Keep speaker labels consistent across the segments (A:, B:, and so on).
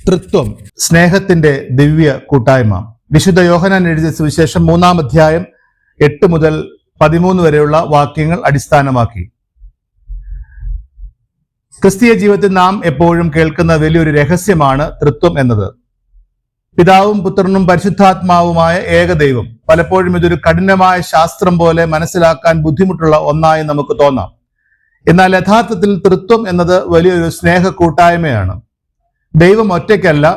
A: തൃത്വം, സ്നേഹത്തിന്റെ ദിവ്യ കൂട്ടായ്മ. വിശുദ്ധ യോഹന്നാൻ എഴുതിയ സുവിശേഷം 3-ാം അധ്യായം 8 മുതൽ 13 വരെയുള്ള വാക്യങ്ങൾ അടിസ്ഥാനമാക്കി ക്രിസ്തീയ ജീവിതത്തിൽ നാം എപ്പോഴും കേൾക്കുന്ന വലിയൊരു രഹസ്യമാണ് തൃത്വം എന്നത്. പിതാവും പുത്രനും പരിശുദ്ധാത്മാവുമായ ഏകദൈവം. പലപ്പോഴും ഇതൊരു കഠിനമായ ശാസ്ത്രം പോലെ മനസ്സിലാക്കാൻ ബുദ്ധിമുട്ടുള്ള ഒന്നായി നമുക്ക് തോന്നാം. എന്നാൽ യഥാർത്ഥത്തിൽ തൃത്വം എന്നത് വലിയൊരു സ്നേഹ കൂട്ടായ്മയാണ്. ദൈവം ഒറ്റയ്ക്കല്ല,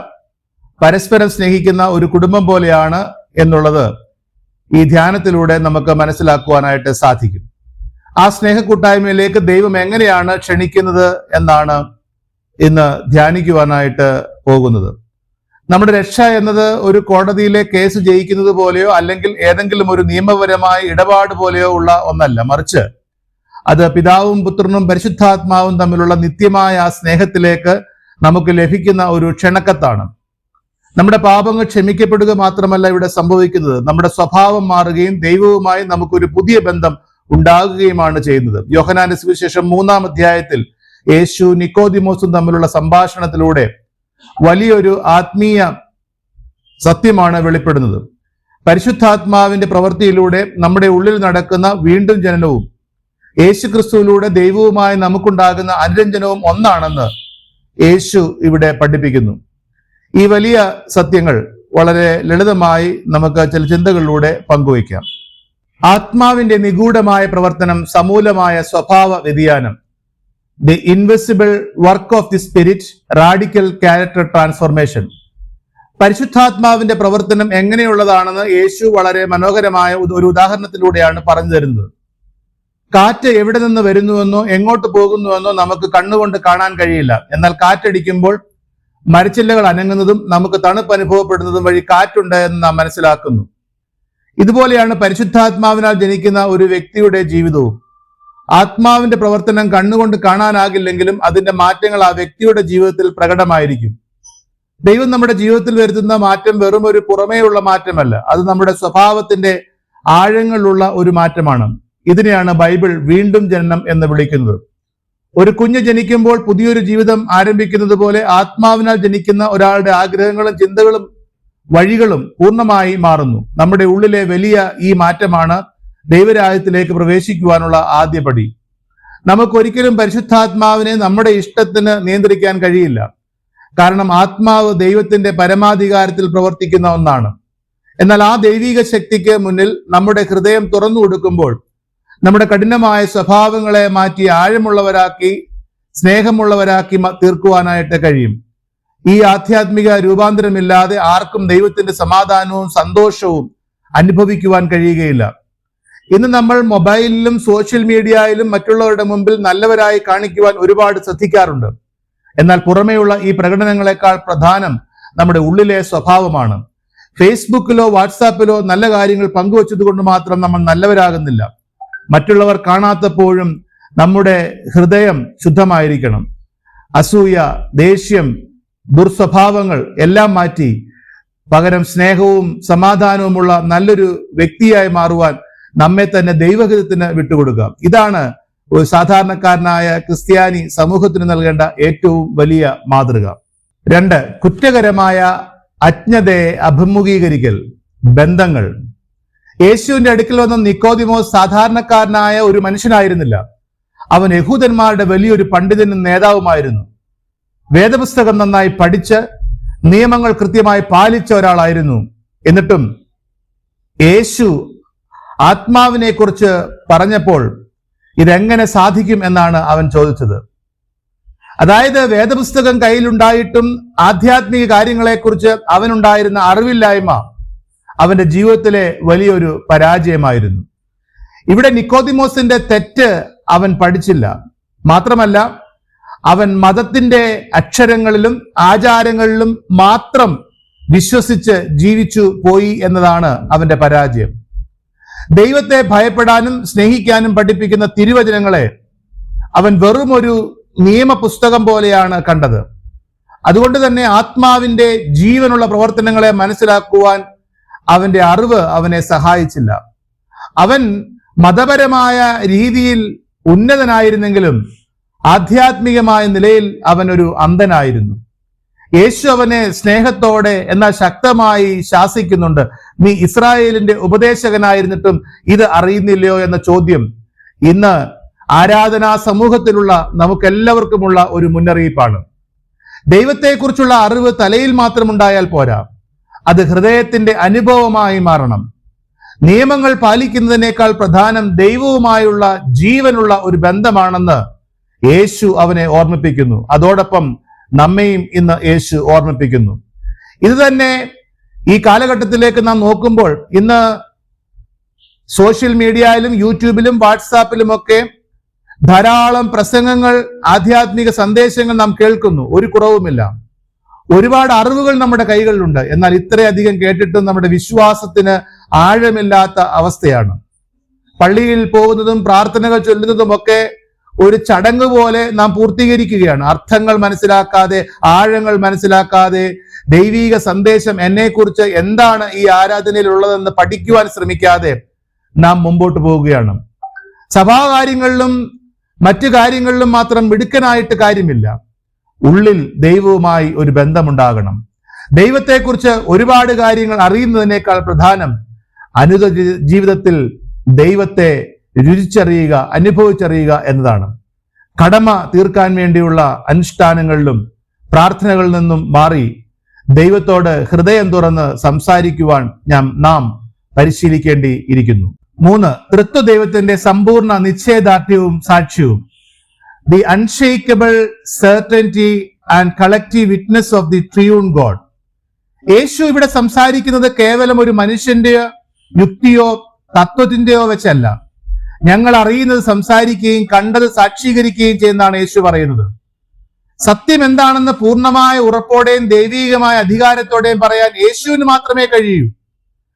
A: പരസ്പരം സ്നേഹിക്കുന്ന ഒരു കുടുംബം പോലെയാണ് എന്നുള്ളത് ഈ ധ്യാനത്തിലൂടെ നമുക്ക് മനസ്സിലാക്കുവാനായിട്ട് സാധിക്കും. ആ സ്നേഹ കൂട്ടായ്മയിലേക്ക് ദൈവം എങ്ങനെയാണ് ക്ഷണിക്കുന്നത് എന്നാണ് ഇന്ന് ധ്യാനിക്കുവാനായിട്ട് പോകുന്നത്. നമ്മുടെ രക്ഷ എന്നത് ഒരു കോടതിയിലെ കേസ് ജയിക്കുന്നത് പോലെയോ അല്ലെങ്കിൽ ഏതെങ്കിലും ഒരു നിയമപരമായ ഇടപാട് പോലെയോ ഉള്ള ഒന്നല്ല, മറിച്ച് അത് പിതാവും പുത്രനും പരിശുദ്ധാത്മാവും തമ്മിലുള്ള നിത്യമായ ആ സ്നേഹത്തിലേക്ക് നമുക്ക് ലഭിക്കുന്ന ഒരു ക്ഷണക്കത്താണ്. നമ്മുടെ പാപങ്ങൾ ക്ഷമിക്കപ്പെടുക മാത്രമല്ല ഇവിടെ സംഭവിക്കുന്നത്, നമ്മുടെ സ്വഭാവം മാറുകയും ദൈവവുമായി നമുക്കൊരു പുതിയ ബന്ധം ഉണ്ടാകുകയുമാണ് ചെയ്യുന്നത്. യോഹന്നാന്റെ സുവിശേഷം 3-ാം അധ്യായത്തിൽ യേശു നിക്കോദിമോസും തമ്മിലുള്ള സംഭാഷണത്തിലൂടെ വലിയൊരു ആത്മീയ സത്യമാണ് വെളിപ്പെടുന്നത്. പരിശുദ്ധാത്മാവിന്റെ പ്രവൃത്തിയിലൂടെ നമ്മുടെ ഉള്ളിൽ നടക്കുന്ന വീണ്ടും ജനനവും യേശു ക്രിസ്തുവിലൂടെ ദൈവവുമായി നമുക്കുണ്ടാകുന്ന അനുരഞ്ജനവും ഒന്നാണെന്ന് യേശു ഇവിടെ പഠിപ്പിക്കുന്നു. ഈ വലിയ സത്യങ്ങൾ വളരെ ലളിതമായി നമുക്ക് ചില ചിന്തകളിലൂടെ പങ്കുവയ്ക്കാം. ആത്മാവിന്റെ നിഗൂഢമായ പ്രവർത്തനം, സമൂലമായ സ്വഭാവ വ്യതിയാനം, the invisible work of the spirit, radical character transformation. പരിശുദ്ധാത്മാവിന്റെ പ്രവർത്തനം എങ്ങനെയുള്ളതാണെന്ന് യേശു വളരെ മനോഹരമായ ഒരു ഉദാഹരണത്തിലൂടെയാണ് പറഞ്ഞു തരുന്നത്. കാറ്റ് എവിടെ നിന്ന് വരുന്നുവെന്നോ എങ്ങോട്ട് പോകുന്നുവെന്നോ നമുക്ക് കണ്ണുകൊണ്ട് കാണാൻ കഴിയില്ല. എന്നാൽ കാറ്റടിക്കുമ്പോൾ മരച്ചില്ലകൾ അനങ്ങുന്നതും നമുക്ക് തണുപ്പ് അനുഭവപ്പെടുന്നതും വഴി കാറ്റുണ്ട് എന്ന് നാം മനസ്സിലാക്കുന്നു. ഇതുപോലെയാണ് പരിശുദ്ധാത്മാവിനാൽ ജനിക്കുന്ന ഒരു വ്യക്തിയുടെ ജീവിതവും. ആത്മാവിന്റെ പ്രവർത്തനം കണ്ണുകൊണ്ട് കാണാനാകില്ലെങ്കിലും അതിന്റെ മാറ്റങ്ങൾ ആ വ്യക്തിയുടെ ജീവിതത്തിൽ പ്രകടമായിരിക്കും. ദൈവം നമ്മുടെ ജീവിതത്തിൽ വരുത്തുന്ന മാറ്റം വെറും ഒരു പുറമേയുള്ള മാറ്റമല്ല, അത് നമ്മുടെ സ്വഭാവത്തിന്റെ ആഴങ്ങളിലുള്ള ഒരു മാറ്റമാണ്. ഇതിനെയാണ് ബൈബിൾ വീണ്ടും ജനനം എന്ന് വിളിക്കുന്നത്. ഒരു കുഞ്ഞ് ജനിക്കുമ്പോൾ പുതിയൊരു ജീവിതം ആരംഭിക്കുന്നത് പോലെ ആത്മാവിനാൽ ജനിക്കുന്ന ഒരാളുടെ ആഗ്രഹങ്ങളും ചിന്തകളും വഴികളും പൂർണ്ണമായി മാറുന്നു. നമ്മുടെ ഉള്ളിലെ വലിയ ഈ മാറ്റമാണ് ദൈവരാജ്യത്തിലേക്ക് പ്രവേശിക്കുവാനുള്ള ആദ്യപടി. നമുക്കൊരിക്കലും പരിശുദ്ധാത്മാവിനെ നമ്മുടെ ഇഷ്ടത്തിന് നിയന്ത്രിക്കാൻ കഴിയില്ല. കാരണം ആത്മാവ് ദൈവത്തിന്റെ പരമാധികാരത്തിൽ പ്രവർത്തിക്കുന്ന ഒന്നാണ്. എന്നാൽ ആ ദൈവിക ശക്തിക്ക് മുന്നിൽ നമ്മുടെ ഹൃദയം തുറന്നു കൊടുക്കുമ്പോൾ നമ്മുടെ കഠിനമായ സ്വഭാവങ്ങളെ മാറ്റി ആഴമുള്ളവരാക്കി സ്നേഹമുള്ളവരാക്കി തീർക്കുവാനായിട്ട് കഴിയും. ഈ ആധ്യാത്മിക രൂപാന്തരമില്ലാതെ ആർക്കും ദൈവത്തിന്റെ സമാധാനവും സന്തോഷവും അനുഭവിക്കുവാൻ കഴിയുകയില്ല. ഇന്ന് നമ്മൾ മൊബൈലിലും സോഷ്യൽ മീഡിയയിലും മറ്റുള്ളവരുടെ മുമ്പിൽ നല്ലവരായി കാണിക്കുവാൻ ഒരുപാട് ശ്രദ്ധിക്കാറുണ്ട്. എന്നാൽ പുറമേയുള്ള ഈ പ്രകടനങ്ങളെക്കാൾ പ്രധാനം നമ്മുടെ ഉള്ളിലെ സ്വഭാവമാണ്. ഫേസ്ബുക്കിലോ വാട്സാപ്പിലോ നല്ല കാര്യങ്ങൾ പങ്കുവച്ചത് കൊണ്ട് മാത്രം നമ്മൾ നല്ലവരാകുന്നില്ല. മറ്റുള്ളവർ കാണാത്തപ്പോഴും നമ്മുടെ ഹൃദയം ശുദ്ധമായിരിക്കണം. അസൂയ, ദേഷ്യം, ദുർസ്വഭാവങ്ങൾ എല്ലാം മാറ്റി പകരം സ്നേഹവും സമാധാനവുമുള്ള നല്ലൊരു വ്യക്തിയായി മാറുവാൻ നമ്മെ തന്നെ ദൈവഹിതത്തിന് വിട്ടുകൊടുക്കുക. ഇതാണ് ഒരു സാധാരണക്കാരനായ ക്രിസ്ത്യാനി സമൂഹത്തിന് നൽകേണ്ട ഏറ്റവും വലിയ മാതൃക. 2, കുറ്റകരമായ അജ്ഞതയെ അഭിമുഖീകരിക്കൽ. ബന്ധങ്ങൾ. യേശുവിന്റെ അടുക്കൽ വന്ന നിക്കോദിമോസ് സാധാരണക്കാരനായ ഒരു മനുഷ്യനായിരുന്നില്ല. അവൻ യഹൂദന്മാരുടെ വലിയൊരു പണ്ഡിതനും നേതാവുമായിരുന്നു. വേദപുസ്തകം നന്നായി പഠിച്ച് നിയമങ്ങൾ കൃത്യമായി പാലിച്ച ഒരാളായിരുന്നു. എന്നിട്ടും യേശു ആത്മാവിനെ കുറിച്ച് പറഞ്ഞപ്പോൾ ഇതെങ്ങനെ സാധിക്കും എന്നാണ് അവൻ ചോദിച്ചത്. അതായത് വേദപുസ്തകം കയ്യിലുണ്ടായിട്ടും ആധ്യാത്മിക കാര്യങ്ങളെക്കുറിച്ച് അവനുണ്ടായിരുന്ന അറിവില്ലായ്മ അവന്റെ ജീവിതത്തിലെ വലിയൊരു പരാജയമായിരുന്നു. ഇവിടെ നിക്കോദിമോസിന്റെ തെറ്റ് അവൻ പഠിച്ചില്ല. മാത്രമല്ല അവൻ മതത്തിന്റെ അക്ഷരങ്ങളിലും ആചാരങ്ങളിലും മാത്രം വിശ്വസിച്ച് ജീവിച്ചു പോയി എന്നതാണ് അവന്റെ പരാജയം. ദൈവത്തെ ഭയപ്പെടാനും സ്നേഹിക്കാനും പഠിപ്പിക്കുന്ന തിരുവചനങ്ങളെ അവൻ വെറും ഒരു നിയമപുസ്തകം പോലെയാണ് കണ്ടത്. അതുകൊണ്ട് തന്നെ ആത്മാവിന്റെ ജീവനുള്ള പ്രവർത്തനങ്ങളെ മനസ്സിലാക്കുവാൻ അവന്റെ അറിവ് അവനെ സഹായിച്ചില്ല. അവൻ മതപരമായ രീതിയിൽ ഉന്നതനായിരുന്നെങ്കിലും ആധ്യാത്മികമായ നിലയിൽ അവൻ ഒരു അന്ധനായിരുന്നു. യേശു അവനെ സ്നേഹത്തോടെ എന്നാൽ ശക്തമായി ശാസിക്കുന്നുണ്ട്. നീ ഇസ്രായേലിന്റെ ഉപദേശകനായിരുന്നിട്ടും ഇത് അറിയുന്നില്ലയോ എന്ന ചോദ്യം ഇന്ന് ആരാധനാ സമൂഹത്തിലുള്ള നമുക്കെല്ലാവർക്കുമുള്ള ഒരു മുന്നറിയിപ്പാണ്. ദൈവത്തെക്കുറിച്ചുള്ള അറിവ് തലയിൽ മാത്രം ഉണ്ടായാൽ പോരാ, അത് ഹൃദയത്തിന്റെ അനുഭവമായി മാറണം. നിയമങ്ങൾ പാലിക്കുന്നതിനേക്കാൾ പ്രധാനം ദൈവവുമായുള്ള ജീവനുള്ള ഒരു ബന്ധമാണെന്ന് യേശു അവനെ ഓർമ്മിപ്പിക്കുന്നു. അതോടൊപ്പം നമ്മെയും ഇന്ന് യേശു ഓർമ്മിപ്പിക്കുന്നു. ഇത് തന്നെ ഈ കാലഘട്ടത്തിലേക്ക് നാം നോക്കുമ്പോൾ ഇന്ന് സോഷ്യൽ മീഡിയയിലും യൂട്യൂബിലും വാട്സാപ്പിലും ഒക്കെ ധാരാളം പ്രസംഗങ്ങൾ, ആധ്യാത്മിക സന്ദേശങ്ങൾ നാം കേൾക്കുന്നു. ഒരു കുറവുമില്ല. ഒരുപാട് അറിവുകൾ നമ്മുടെ കൈകളിലുണ്ട്. എന്നാൽ ഇത്രയധികം കേട്ടിട്ടും നമ്മുടെ വിശ്വാസത്തിന് ആഴമില്ലാത്ത അവസ്ഥയാണ്. പള്ളിയിൽ പോകുന്നതും പ്രാർത്ഥനകൾ ചൊല്ലുന്നതും ഒക്കെ ഒരു ചടങ്ങ് പോലെ നാം പൂർത്തീകരിക്കുകയാണ്. അർത്ഥങ്ങൾ മനസ്സിലാക്കാതെ, ആഴങ്ങൾ മനസ്സിലാക്കാതെ, ദൈവിക സന്ദേശം എന്നെക്കുറിച്ച് എന്താണ് ഈ ആരാധനയിൽ ഉള്ളതെന്ന് പഠിക്കുവാൻ ശ്രമിക്കാതെ നാം മുമ്പോട്ട് പോവുകയാണ്. സഭാകാര്യങ്ങളിലും മറ്റു കാര്യങ്ങളിലും മാത്രം മിടുക്കനായിട്ട് കാര്യമില്ല. ഉള്ളിൽ ദൈവവുമായി ഒരു ബന്ധമുണ്ടാകണം. ദൈവത്തെക്കുറിച്ച് ഒരുപാട് കാര്യങ്ങൾ അറിയുന്നതിനേക്കാൾ പ്രധാനം അനുദിന ജീവിതത്തിൽ ദൈവത്തെ രുചിച്ചറിയുക, അനുഭവിച്ചറിയുക എന്നതാണ്. കടമ തീർക്കാൻ വേണ്ടിയുള്ള അനുഷ്ഠാനങ്ങളിലും പ്രാർത്ഥനകളിൽ നിന്നും മാറി ദൈവത്തോട് ഹൃദയം തുറന്ന് സംസാരിക്കുവാൻ നാം പരിശീലിക്കേണ്ടിയിരിക്കുന്നു. 3, തൃത്വദൈവത്തിന്റെ സമ്പൂർണ്ണ നിശ്ചയദാർഢ്യവും സാക്ഷ്യവും. The unshakable certainty and collective witness of the triune God. യേശു ഇവിടെ സംസാരിക്കുന്നത് കേവലം ഒരു മനുഷ്യന്റെയോ യുക്തിയോ തത്വത്തിന്റെയോ വെച്ചല്ല. ഞങ്ങൾ അറിയുന്നത് സംസാരിക്കുകയും കണ്ടത് സാക്ഷീകരിക്കുകയും ചെയ്യുന്നതാണ് യേശു പറയുന്നത്. സത്യം എന്താണെന്ന് പൂർണ്ണമായ ഉറപ്പോടെയും ദൈവീകമായ അധികാരത്തോടെയും പറയാൻ യേശുവിന് മാത്രമേ കഴിയൂ.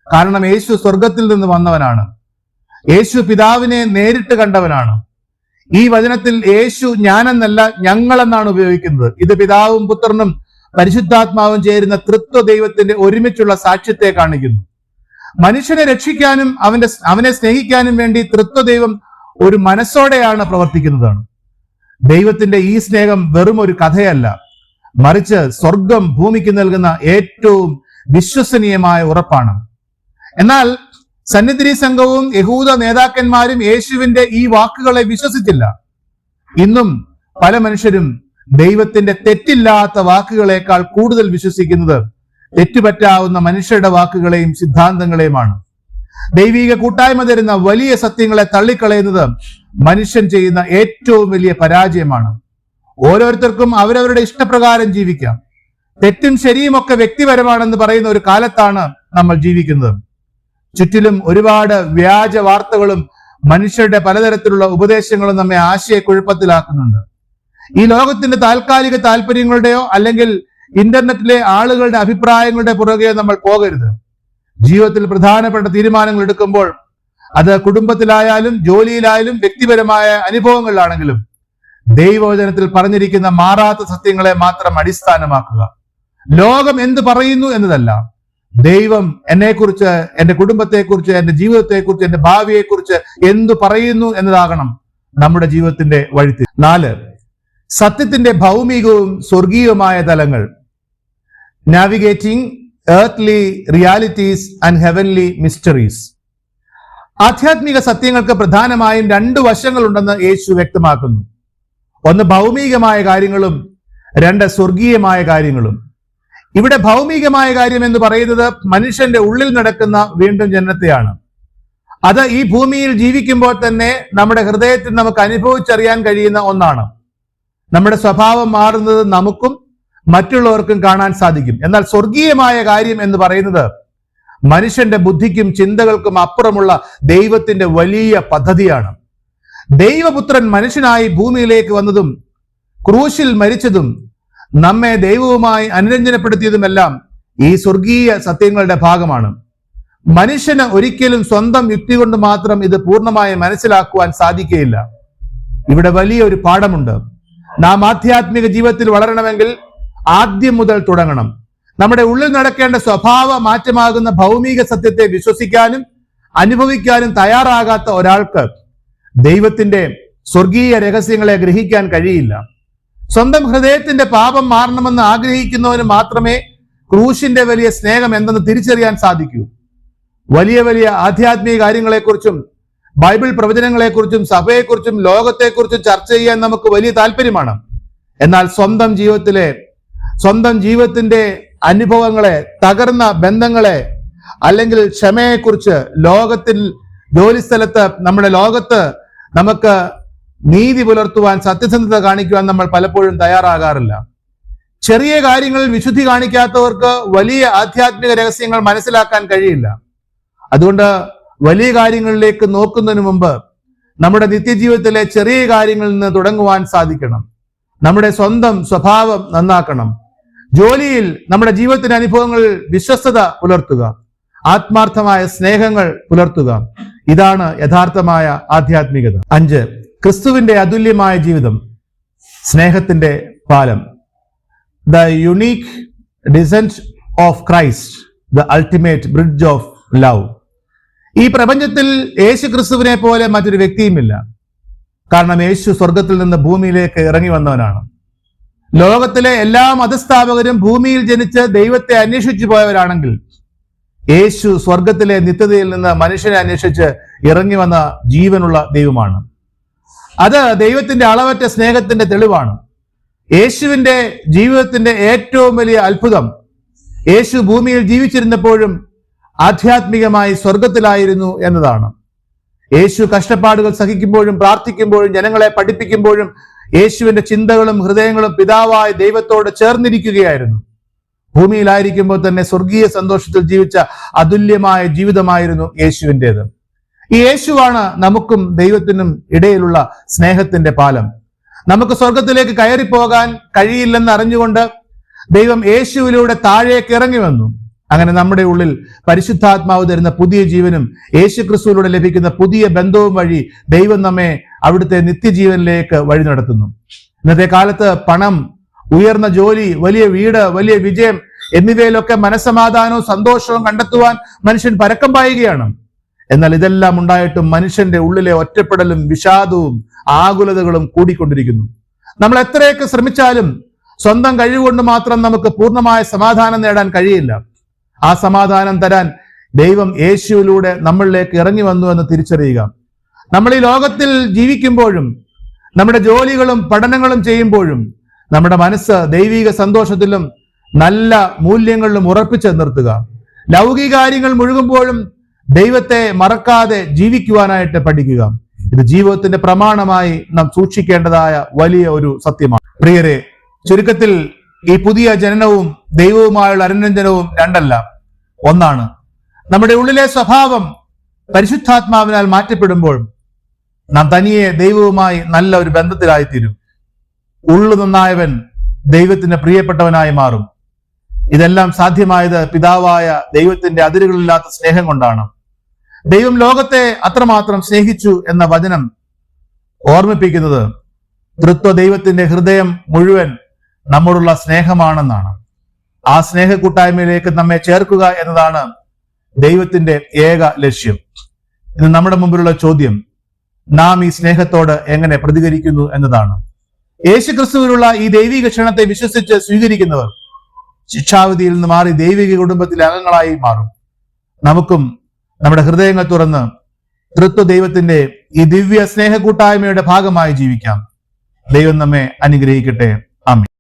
A: കാരണം യേശു സ്വർഗത്തിൽ നിന്ന് വന്നവനാണ്. യേശു പിതാവിനെ നേരിട്ട് കണ്ടവനാണ്. ഈ വചനത്തിൽ യേശു ഞാനെന്നല്ല ഞങ്ങളെന്നാണ് ഉപയോഗിക്കുന്നത്. ഇത് പിതാവും പുത്രനും പരിശുദ്ധാത്മാവും ചേരുന്ന തൃത്വ ദൈവത്തിന്റെ ഒരുമിച്ചുള്ള സാക്ഷ്യത്തെ കാണിക്കുന്നു. മനുഷ്യനെ രക്ഷിക്കാനും അവനെ സ്നേഹിക്കാനും വേണ്ടി തൃത്വദൈവം ഒരു മനസ്സോടെയാണ് പ്രവർത്തിക്കുന്നതാണ്. ദൈവത്തിന്റെ ഈ സ്നേഹം വെറും ഒരു കഥയല്ല, മറിച്ച് സ്വർഗം ഭൂമിക്ക് നൽകുന്ന ഏറ്റവും വിശ്വസനീയമായ ഉറപ്പാണ്. എന്നാൽ സന്നിധി സംഘവും യഹൂദ നേതാക്കന്മാരും യേശുവിന്റെ ഈ വാക്കുകളെ വിശ്വസിച്ചില്ല. ഇന്നും പല മനുഷ്യരും ദൈവത്തിന്റെ തെറ്റില്ലാത്ത വാക്കുകളെക്കാൾ കൂടുതൽ വിശ്വസിക്കുന്നത് തെറ്റുപറ്റാവുന്ന മനുഷ്യരുടെ വാക്കുകളെയും സിദ്ധാന്തങ്ങളെയുമാണ്. ദൈവിക കൂട്ടായ്മ തരുന്ന വലിയ സത്യങ്ങളെ തള്ളിക്കളയുന്നത് മനുഷ്യൻ ചെയ്യുന്ന ഏറ്റവും വലിയ പരാജയമാണ്. ഓരോരുത്തർക്കും അവരവരുടെ ഇഷ്ടപ്രകാരം ജീവിക്കാം. തെറ്റും ശരിയും ഒക്കെ വ്യക്തിപരമാണെന്ന് പറയുന്ന ഒരു കാലത്താണ് നമ്മൾ ജീവിക്കുന്നത്. ചുറ്റിലും ഒരുപാട് വ്യാജ വാർത്തകളും മനുഷ്യരുടെ പലതരത്തിലുള്ള ഉപദേശങ്ങളും നമ്മെ ആശയക്കുഴപ്പത്തിലാക്കുന്നുണ്ട്. ഈ ലോകത്തിന്റെ താൽക്കാലിക താല്പര്യങ്ങളുടെയോ അല്ലെങ്കിൽ ഇന്റർനെറ്റിലെ ആളുകളുടെ അഭിപ്രായങ്ങളുടെ പുറകെ നമ്മൾ പോകരുത്. ജീവിതത്തിൽ പ്രധാനപ്പെട്ട തീരുമാനങ്ങൾ എടുക്കുമ്പോൾ അത് കുടുംബത്തിലായാലും ജോലിയിലായാലും വ്യക്തിപരമായ അനുഭവങ്ങളിലാണെങ്കിലും ദൈവവചനത്തിൽ പറഞ്ഞിരിക്കുന്ന മാറാത്ത സത്യങ്ങളെ മാത്രം അടിസ്ഥാനമാക്കുക. ലോകം എന്ത് പറയുന്നു എന്നതല്ല, ദൈവം എന്നെക്കുറിച്ച്, എന്റെ കുടുംബത്തെക്കുറിച്ച്, എന്റെ ജീവിതത്തെക്കുറിച്ച്, എന്റെ ഭാവിയെക്കുറിച്ച് എന്തു പറയുന്നു എന്നതാകണം നമ്മുടെ ജീവിതത്തിന്റെ വഴിത്തിരിവ്. 4, സത്യത്തിന്റെ ഭൗമികവും സ്വർഗീയവുമായ തലങ്ങൾ. Navigating earthly realities and heavenly mysteries. ആധ്യാത്മിക സത്യങ്ങൾക്ക് പ്രധാനമായും 2 വശങ്ങളുണ്ടെന്ന് യേശു വ്യക്തമാക്കുന്നു. ഒന്ന് ഭൗമികമായ കാര്യങ്ങളും 2 സ്വർഗീയമായ കാര്യങ്ങളും. ഇവിടെ ഭൗമികമായ കാര്യം എന്ന് പറയുന്നത് മനുഷ്യന്റെ ഉള്ളിൽ നടക്കുന്ന വീണ്ടും ജനനത്തെയാണ്. അത് ഈ ഭൂമിയിൽ ജീവിക്കുമ്പോൾ തന്നെ നമ്മുടെ ഹൃദയത്തിൽ നമുക്ക് അനുഭവിച്ചറിയാൻ കഴിയുന്ന ഒന്നാണ്. നമ്മുടെ സ്വഭാവം മാറുന്നത് നമുക്കും മറ്റുള്ളവർക്കും കാണാൻ സാധിക്കും. എന്നാൽ സ്വർഗീയമായ കാര്യം എന്ന് പറയുന്നത് മനുഷ്യന്റെ ബുദ്ധിക്കും ചിന്തകൾക്കും അപ്പുറമുള്ള ദൈവത്തിന്റെ വലിയ പദ്ധതിയാണ്. ദൈവപുത്രൻ മനുഷ്യനായി ഭൂമിയിലേക്ക് വന്നതും ക്രൂശിൽ മരിച്ചതും നമ്മെ ദൈവവുമായി അനുരഞ്ജനപ്പെടുത്തിയതുമെല്ലാം ഈ സ്വർഗീയ സത്യങ്ങളുടെ ഭാഗമാണ്. മനുഷ്യന് ഒരിക്കലും സ്വന്തം യുക്തി കൊണ്ട് മാത്രം ഇത് പൂർണ്ണമായി മനസ്സിലാക്കുവാൻ സാധിക്കുകയില്ല. ഇവിടെ വലിയൊരു പാഠമുണ്ട്. നാം ആധ്യാത്മിക ജീവിതത്തിൽ വളരണമെങ്കിൽ ആദ്യം മുതൽ തുടങ്ങണം. നമ്മുടെ ഉള്ളിൽ നടക്കേണ്ട സ്വഭാവ മാറ്റമാകുന്ന ഭൗമിക സത്യത്തെ വിശ്വസിക്കാനും അനുഭവിക്കാനും തയ്യാറാകാത്ത ഒരാൾക്ക് ദൈവത്തിന്റെ സ്വർഗീയ രഹസ്യങ്ങളെ ഗ്രഹിക്കാൻ കഴിയില്ല. സ്വന്തം ഹൃദയത്തിന്റെ പാപം മാറണമെന്ന് ആഗ്രഹിക്കുന്നവന് മാത്രമേ ക്രൂശിന്റെ വലിയ സ്നേഹം എന്തെന്ന് തിരിച്ചറിയാൻ സാധിക്കൂ. വലിയ വലിയ ആധ്യാത്മിക കാര്യങ്ങളെക്കുറിച്ചും ബൈബിൾ പ്രവചനങ്ങളെക്കുറിച്ചും സഭയെക്കുറിച്ചും ലോകത്തെക്കുറിച്ചും ചർച്ച ചെയ്യാൻ നമുക്ക് വലിയ താല്പര്യമാണ്. എന്നാൽ സ്വന്തം ജീവിതത്തിന്റെ അനുഭവങ്ങളെ, തകർന്ന ബന്ധങ്ങളെ, അല്ലെങ്കിൽ ക്ഷമയെക്കുറിച്ച് ജോലിസ്ഥലത്ത്, നമ്മുടെ ലോകത്ത് നമുക്ക് നീതി പുലർത്തുവാൻ, സത്യസന്ധത കാണിക്കുവാൻ നമ്മൾ പലപ്പോഴും തയ്യാറാകാറില്ല. ചെറിയ കാര്യങ്ങളിൽ വിശുദ്ധി കാണിക്കാത്തവർക്ക് വലിയ ആധ്യാത്മിക രഹസ്യങ്ങൾ മനസ്സിലാക്കാൻ കഴിയില്ല. അതുകൊണ്ട് വലിയ കാര്യങ്ങളിലേക്ക് നോക്കുന്നതിന് മുമ്പ് നമ്മുടെ നിത്യജീവിതത്തിലെ ചെറിയ കാര്യങ്ങളിൽ നിന്ന് തുടങ്ങുവാൻ സാധിക്കണം. നമ്മുടെ സ്വന്തം സ്വഭാവം നന്നാക്കണം. ജോലിയിൽ നമ്മുടെ ജീവിതത്തിന്റെ അനുഭവങ്ങളിൽ വിശ്വസ്തത പുലർത്തുക, ആത്മാർത്ഥമായ സ്നേഹങ്ങൾ പുലർത്തുക. ഇതാണ് യഥാർത്ഥമായ ആധ്യാത്മികത. 5. ക്രിസ്തുവിന്റെ അതുല്യമായ ജീവിതം, സ്നേഹത്തിന്റെ പാലം. The unique descent of Christ, the ultimate bridge of love. ഈ പ്രപഞ്ചത്തിൽ യേശു ക്രിസ്തുവിനെ പോലെ മറ്റൊരു വ്യക്തിയുമില്ല. കാരണം യേശു സ്വർഗത്തിൽ നിന്ന് ഭൂമിയിലേക്ക് ഇറങ്ങി വന്നവനാണ്. ലോകത്തിലെ എല്ലാ മതസ്ഥാപകരും ഭൂമിയിൽ ജനിച്ച് ദൈവത്തെ അന്വേഷിച്ചു പോയവരാണെങ്കിൽ, യേശു സ്വർഗത്തിലെ നിത്യതയിൽ നിന്ന് മനുഷ്യനെ അന്വേഷിച്ച് ഇറങ്ങി വന്ന ജീവനുള്ള ദൈവമാണ്. അത് ദൈവത്തിന്റെ അളവറ്റ സ്നേഹത്തിന്റെ തെളിവാണ്. യേശുവിന്റെ ജീവിതത്തിന്റെ ഏറ്റവും വലിയ അത്ഭുതം, യേശു ഭൂമിയിൽ ജീവിച്ചിരുന്നപ്പോഴും ആധ്യാത്മികമായി സ്വർഗത്തിലായിരുന്നു എന്നതാണ്. യേശു കഷ്ടപ്പാടുകൾ സഹിക്കുമ്പോഴും പ്രാർത്ഥിക്കുമ്പോഴും ജനങ്ങളെ പഠിപ്പിക്കുമ്പോഴും യേശുവിന്റെ ചിന്തകളും ഹൃദയങ്ങളും പിതാവായ ദൈവത്തോട് ചേർന്നിരിക്കുകയായിരുന്നു. ഭൂമിയിലായിരിക്കുമ്പോൾ തന്നെ സ്വർഗീയ സന്തോഷത്തിൽ ജീവിച്ച അതുല്യമായ ജീവിതമായിരുന്നു യേശുവിൻ്റെത്. ഈ യേശുവാണ് നമുക്കും ദൈവത്തിനും ഇടയിലുള്ള സ്നേഹത്തിന്റെ പാലം. നമുക്ക് സ്വർഗത്തിലേക്ക് കയറിപ്പോകാൻ കഴിയില്ലെന്ന് അറിഞ്ഞുകൊണ്ട് ദൈവം യേശുവിലൂടെ താഴേക്ക് ഇറങ്ങി വന്നു. അങ്ങനെ നമ്മുടെ ഉള്ളിൽ പരിശുദ്ധാത്മാവ് തരുന്ന പുതിയ ജീവനും യേശു ക്രിസ്തുവിലൂടെ ലഭിക്കുന്ന പുതിയ ബന്ധവും വഴി ദൈവം നമ്മെ അവിടുത്തെ നിത്യജീവനിലേക്ക് വഴി നടത്തുന്നു. ഇന്നത്തെ കാലത്ത് പണം, ഉയർന്ന ജോലി, വലിയ വീട്, വലിയ വിജയം എന്നിവയിലൊക്കെ മനസ്സമാധാനവും സന്തോഷവും കണ്ടെത്തുവാൻ മനുഷ്യൻ പരക്കം പായുകയാണ്. എന്നാൽ ഇതെല്ലാം ഉണ്ടായിട്ടും മനുഷ്യന്റെ ഉള്ളിലെ ഒറ്റപ്പെടലും വിഷാദവും ആകുലതകളും കൂടിക്കൊണ്ടിരിക്കുന്നു. നമ്മൾ എത്രയൊക്കെ ശ്രമിച്ചാലും സ്വന്തം കഴിവുകൊണ്ട് മാത്രം നമുക്ക് പൂർണ്ണമായ സമാധാനം നേടാൻ കഴിയില്ല. ആ സമാധാനം തരാൻ ദൈവം യേശുവിലൂടെ നമ്മളിലേക്ക് ഇറങ്ങി വന്നു എന്ന് തിരിച്ചറിയുക. നമ്മൾ ഈ ലോകത്തിൽ ജീവിക്കുമ്പോഴും നമ്മുടെ ജോലികളും പഠനങ്ങളും ചെയ്യുമ്പോഴും നമ്മുടെ മനസ്സ് ദൈവിക സന്തോഷത്തിലും നല്ല മൂല്യങ്ങളിലും ഉറപ്പിച്ചു നിർത്തുക. ലൗകിക കാര്യങ്ങൾ മുഴുകുമ്പോഴും ദൈവത്തെ മറക്കാതെ ജീവിക്കുവാനായിട്ട് പഠിക്കുക. ഇത് ജീവിതത്തിന്റെ പ്രമാണമായി നാം സൂക്ഷിക്കേണ്ടതായ വലിയ ഒരു സത്യമാണ്. പ്രിയരെ, ചുരുക്കത്തിൽ ഈ പുതിയ ജനനവും ദൈവവുമായുള്ള അനുരഞ്ജനവും രണ്ടല്ല, ഒന്നാണ്. നമ്മുടെ ഉള്ളിലെ സ്വഭാവം പരിശുദ്ധാത്മാവിനാൽ മാറ്റപ്പെടുമ്പോൾ നാം തനിയെ ദൈവവുമായി നല്ല ഒരു ബന്ധത്തിലായിത്തീരും. ഉള്ളു നന്നായവൻ ദൈവത്തിന് പ്രിയപ്പെട്ടവനായി മാറും. ഇതെല്ലാം സാധ്യമായത് പിതാവായ ദൈവത്തിന്റെ അതിരുകളില്ലാത്ത സ്നേഹം കൊണ്ടാണ്. ദൈവം ലോകത്തെ അത്രമാത്രം സ്നേഹിച്ചു എന്ന വചനം ഓർമ്മിപ്പിക്കുന്നത് തൃത്വ ദൈവത്തിന്റെ ഹൃദയം മുഴുവൻ നമ്മോടുള്ള സ്നേഹമാണെന്നാണ്. ആ സ്നേഹ കൂട്ടായ്മയിലേക്ക് നമ്മെ ചേർക്കുക എന്നതാണ് ദൈവത്തിന്റെ ഏക ലക്ഷ്യം. ഇന്ന് നമ്മുടെ മുമ്പിലുള്ള ചോദ്യം, നാം ഈ സ്നേഹത്തോട് എങ്ങനെ പ്രതികരിക്കുന്നു എന്നതാണ്. യേശു ക്രിസ്തുവിനുള്ള ഈ ദൈവിക ക്ഷണത്തെ വിശ്വസിച്ച് സ്വീകരിക്കുന്നവർ ശിക്ഷാവിധിയിൽ നിന്ന് മാറി ദൈവിക കുടുംബത്തിലെ അംഗങ്ങളായി മാറും. നമുക്കും നമ്മുടെ ഹൃദയങ്ങൾ തുറന്ന് തൃത്വ ദൈവത്തിന്റെ ഈ ദിവ്യ സ്നേഹ കൂട്ടായ്മയുടെ ഭാഗമായി ജീവിക്കാം. ദൈവം നമ്മെ അനുഗ്രഹിക്കട്ടെ. ആമേൻ.